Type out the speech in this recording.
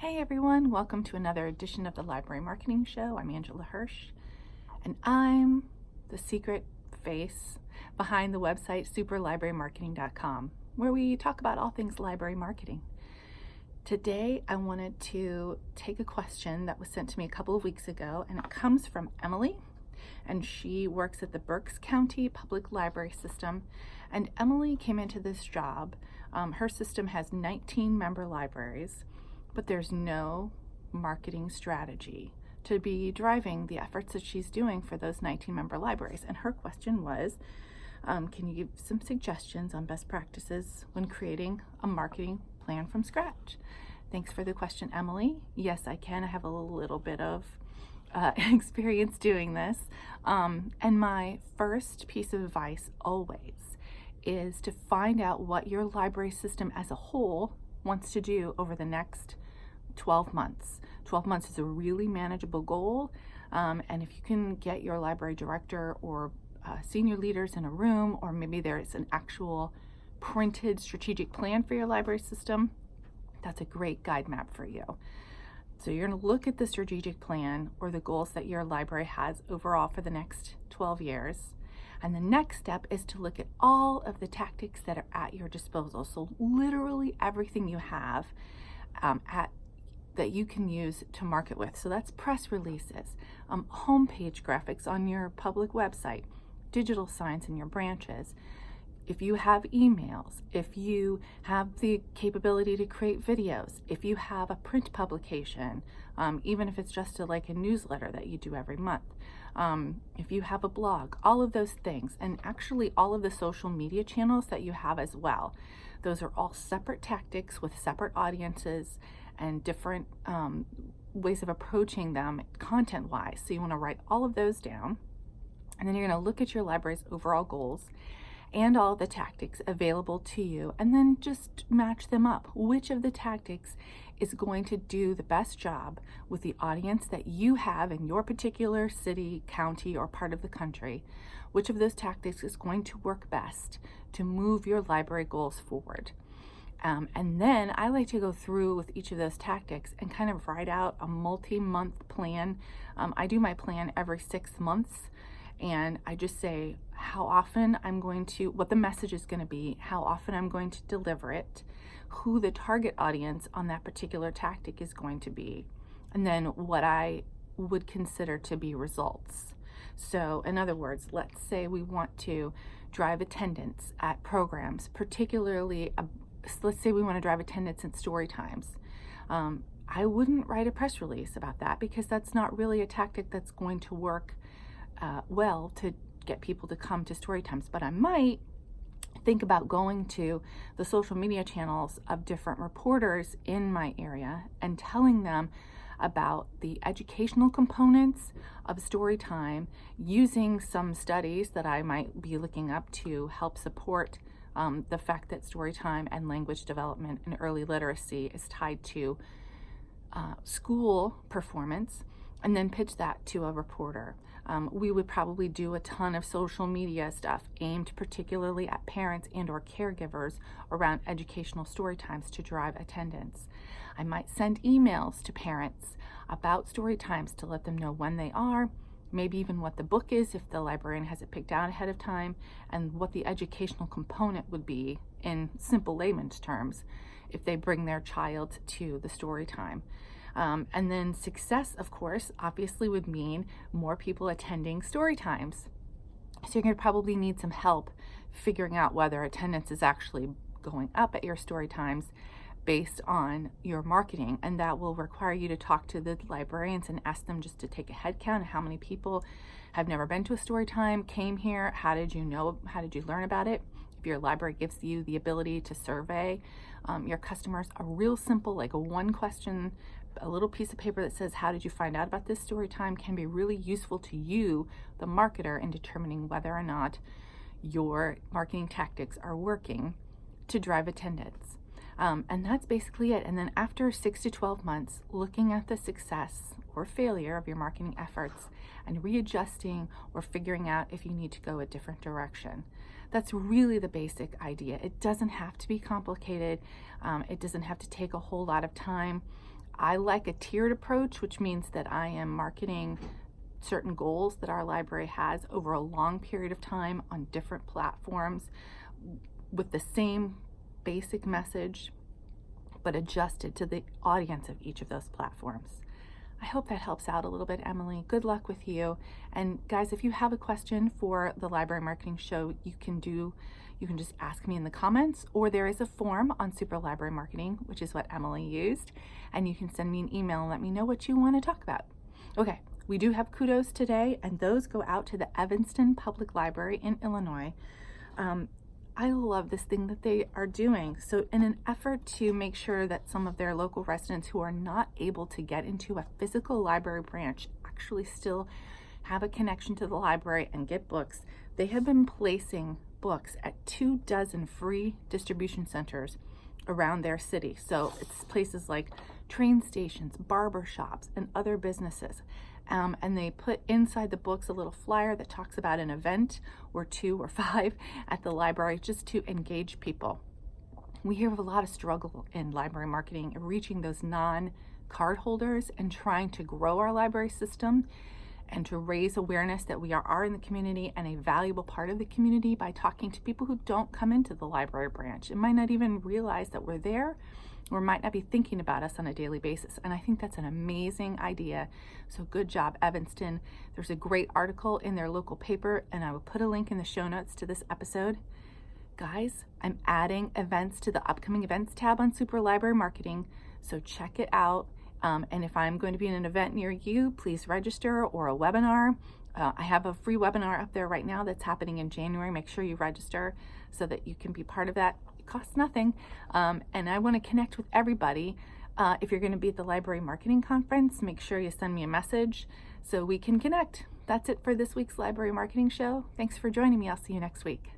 Hey everyone, welcome to another edition of the Library Marketing Show. I'm Angela Hursh, and I'm the secret face behind the website superlibrarymarketing.com, where we talk about all things library marketing. Today, I wanted to take a question that was sent to me a couple of weeks ago, and it comes from Emily, and she works at the Berks County Public Library System. And Emily came into this job. Her system has 19 member libraries, but there's no marketing strategy to be driving the efforts that she's doing for those 19 member libraries. And her question was, can you give some suggestions on best practices when creating a marketing plan from scratch? Thanks for the question, Emily. Yes, I can. I have a little bit of experience doing this. And my first piece of advice always is to find out what your library system as a whole wants to do over the next 12 months. 12 months is a really manageable goal, and if you can get your library director or senior leaders in a room, or maybe there's an actual printed strategic plan for your library system, that's a great guide map for you. So you're going to look at the strategic plan or the goals that your library has overall for the next 12 years. And the next step is to look at all of the tactics that are at your disposal. So literally everything you have that you can use to market with. So that's press releases, homepage graphics on your public website, digital signs in your branches. If you have emails, if you have the capability to create videos, if you have a print publication, even if it's just like a newsletter that you do every month, if you have a blog, all of those things, and actually all of the social media channels that you have as well. Those are all separate tactics with separate audiences and different ways of approaching them content-wise. So you want to write all of those down, and then you're going to look at your library's overall goals and all the tactics available to you, and then just match them up. Which of the tactics is going to do the best job with the audience that you have in your particular city, county, or part of the country? Which of those tactics is going to work best to move your library goals forward? And then I like to go through with each of those tactics and kind of write out a multi-month plan. I do my plan every 6 months, and I just say how often I'm going to, what the message is going to be, how often I'm going to deliver it, who the target audience on that particular tactic is going to be, and then what I would consider to be results. So in other words, let's say we want to drive attendance at programs, particularly, let's say we want to drive attendance at story times. I wouldn't write a press release about that because that's not really a tactic that's going to work well to get people to come to story times. But I might think about going to the social media channels of different reporters in my area and telling them about the educational components of story time, using some studies that I might be looking up to help support the fact that story time and language development and early literacy is tied to school performance, and then pitch that to a reporter. We would probably do a ton of social media stuff aimed particularly at parents and or caregivers around educational story times to drive attendance. I might send emails to parents about story times to let them know when they are, maybe even what the book is if the librarian has it picked out ahead of time, and what the educational component would be in simple layman's terms if they bring their child to the story time. And then success, of course, obviously would mean more people attending story times. So you're going to probably need some help figuring out whether attendance is actually going up at your story times based on your marketing. And that will require you to talk to the librarians and ask them just to take a head count of how many people have never been to a story time, came here, how did you learn about it? If your library gives you the ability to survey your customers, a real simple, like a one question, a little piece of paper that says, how did you find out about this story time, can be really useful to you, the marketer, in determining whether or not your marketing tactics are working to drive attendance. And that's basically it. And then after 6 to 12 months, looking at the success or failure of your marketing efforts and readjusting or figuring out if you need to go a different direction. That's really the basic idea. It doesn't have to be complicated. It doesn't have to take a whole lot of time. I like a tiered approach, which means that I am marketing certain goals that our library has over a long period of time on different platforms with the same basic message, but adjusted to the audience of each of those platforms. I hope that helps out a little bit, Emily. Good luck with you. And guys, if you have a question for the Library Marketing Show, you can just ask me in the comments, or there is a form on Super Library Marketing, which is what Emily used, and you can send me an email and let me know what you want to talk about. Okay, we do have kudos today, and those go out to the Evanston Public Library in Illinois. I love this thing that they are doing. So in an effort to make sure that some of their local residents who are not able to get into a physical library branch actually still have a connection to the library and get books, they have been placing books at 24 free distribution centers around their city. So it's places like train stations, barber shops, and other businesses. And they put inside the books a little flyer that talks about an event or 2 or 5 at the library, just to engage people. We hear of a lot of struggle in library marketing, reaching those non-card holders and trying to grow our library system and to raise awareness that we are in the community and a valuable part of the community by talking to people who don't come into the library branch and might not even realize that we're there, or might not be thinking about us on a daily basis. And I think that's an amazing idea. So good job, Evanston. There's a great article in their local paper, and I will put a link in the show notes to this episode. Guys, I'm adding events to the upcoming events tab on Super Library Marketing, so check it out. And if I'm going to be in an event near you, please register, or a webinar. I have a free webinar up there right now that's happening in January. Make sure you register so that you can be part of that. Costs nothing, and I want to connect with everybody. If you're going to be at the Library Marketing Conference, make sure you send me a message so we can connect. That's it for this week's Library Marketing Show. Thanks for joining me. I'll see you next week.